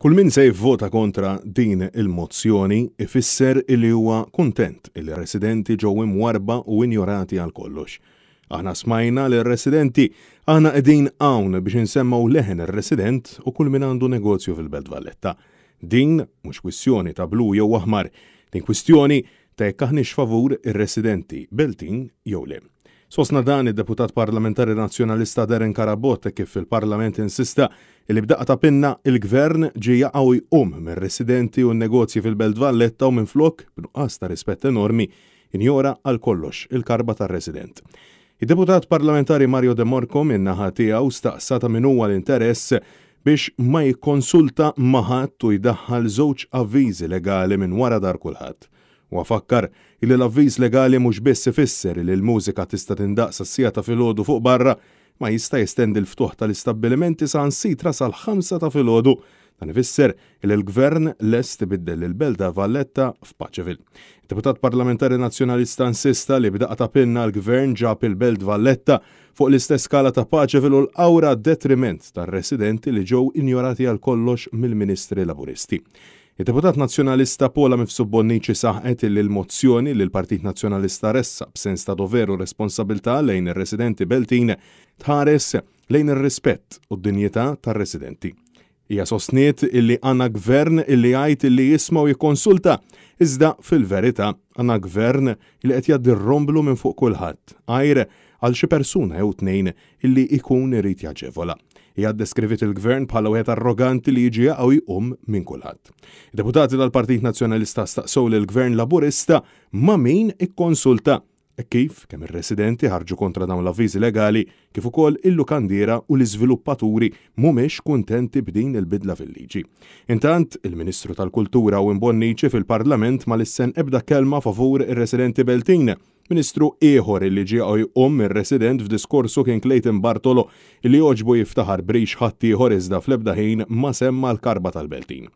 Kull min se jivvota kontra din il-mozzjoni ifisser illi huwa kuntent il residenti ġew imwarba u injorati għal kollox. Aħna smajna li r-residenti aħna qegħdin hawn biex insemmaw leħen ir-resident u kull min għandu negozju fil-Belt Valletta. Din mhux kwistjoni ta' blu jew aħmar, din kwistjoni ta' jekk aħniex favur ir-residenti Beltin jew le. Sostna dan id-deputat parlamentari nazzjonalista Darren Karabot kif il-Parlament insista li b'daqqa ta' pinna il-Gvern ġie jaqgħu jqum mir-residenti u n-negozji fil-Belt Valletta u minflok b'nuqqas ta' rispett enormi injora għal kollox il-karba tar-resident. Id-deputat parlamentari Mario De Morco min-naħa tiegħu staqsa ta' min huwa l-interess biex ma jikkonsulta ma' ħadd u jdaħħal żewġ avviżi legali minn wara dar kulħadd. U għafakkar illi l-avviż legali mhux biss ifisser li l-mużika tista' tindaqsa s-sija ta' filgħodu fuq barra ma jista' jestendi l-ftuħ tal-istabbilimenti saħansitra sal-5 ta' filgħodu dan ifisser li l-Gvern lest ibiddel il-Belt Valletta f'Paċeville. Deputat parlamentari nazzjonalista insista li b'daqqa ta' pinna l-Gvern ġab il-Belt Valletta fuq l-istess skala ta' Paċeville u l-awra detriment tar-residenti li ġew injorati għal kollox mill-Ministri Laburisti. Il-Deputat Nazzjonalista Pola Mifsud Bonnici saħqet li l-mozzjoni li l-Partit Nazzjonalista ressa b'sens ta' doveru responsabilità lejn ir-residenti Beltin tħares lejn ir-rispett u d-dinjità tar-residenti. Hija sostniet illi għandna gvern illi jgħid illi jisma' u jikkonsulta, iżda fil-verità għandna gvern illi qed jgħaddi r-romblu minn fuq kulħadd, għajr għal xi persuna jew tnejn illi jkun irid jaġevola. Hija ddeskrivit il-Gvern bħala wieħed arroganti li jiġi jaqgħu jqum minn kulħadd. Id-deputati tal-Partit Nazzjonalista staqsew lill-Gvern Laburista ma' min ikkonsulta kif kemm ir-residenti ħarġu kontra dawn l-avviżi legali kif ukoll il-lukandiera u l-iżviluppaturi mhumiex kuntenti b'din il-bidla fil-liġi. Intant, il-Ministru tal-Kultura u Bonnici fil-Parlament ma lissen ebda kelma favur ir-residenti Beltin. Ministru ieħor li ġie jqum ir-resident f'diskorsu kien Clayton Bartolo li joġbu jiftaħar brix ħadd ieħor iżda fl-ebda ħin ma semma l-karba tal-Beltin.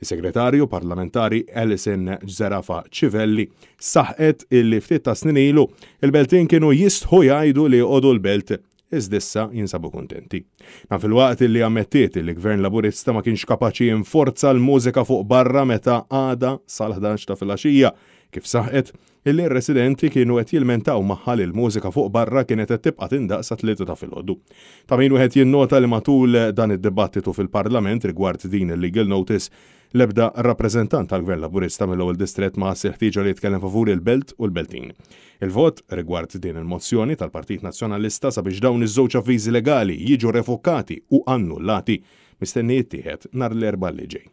Is-Segretarju Parlamentari Alison Zerafa Civelli saħqet illi ftit ta' snin ilu il-Beltin kienu jistħu jgħidu li jqogħdu l-Belt iżdissa jinsabu kuntenti. Fil-waqt li ammettiet li Gvern Laburista ma kienx kapaċi jinforza l-mużika fuq barra meta għada sal-11 ta' filgħaxija, kif saħqet illi r-residenti kienu qed jilmentaw magħha li l-mużika fuq barra kienet qed tibqa' tindaq sa 3 ta' filgħodu. Ta' min wieħed jinnota li matul dan id-dibattitu fil-Parlament rigward din il-legal notice l-ebda rappreżentant tal-Gvern Laburista mill-ewwel distrett ma seħtieġa li jitkellem favur il-Belt u l-Beltin. Il-vot rigward din il-mozzjoni tal-Partit Nazzjonalista sabiex dawn iż-żewġ avviżi legali jiġu refokati u annullati mistenni jittieħed nhar l-erba' li ġej.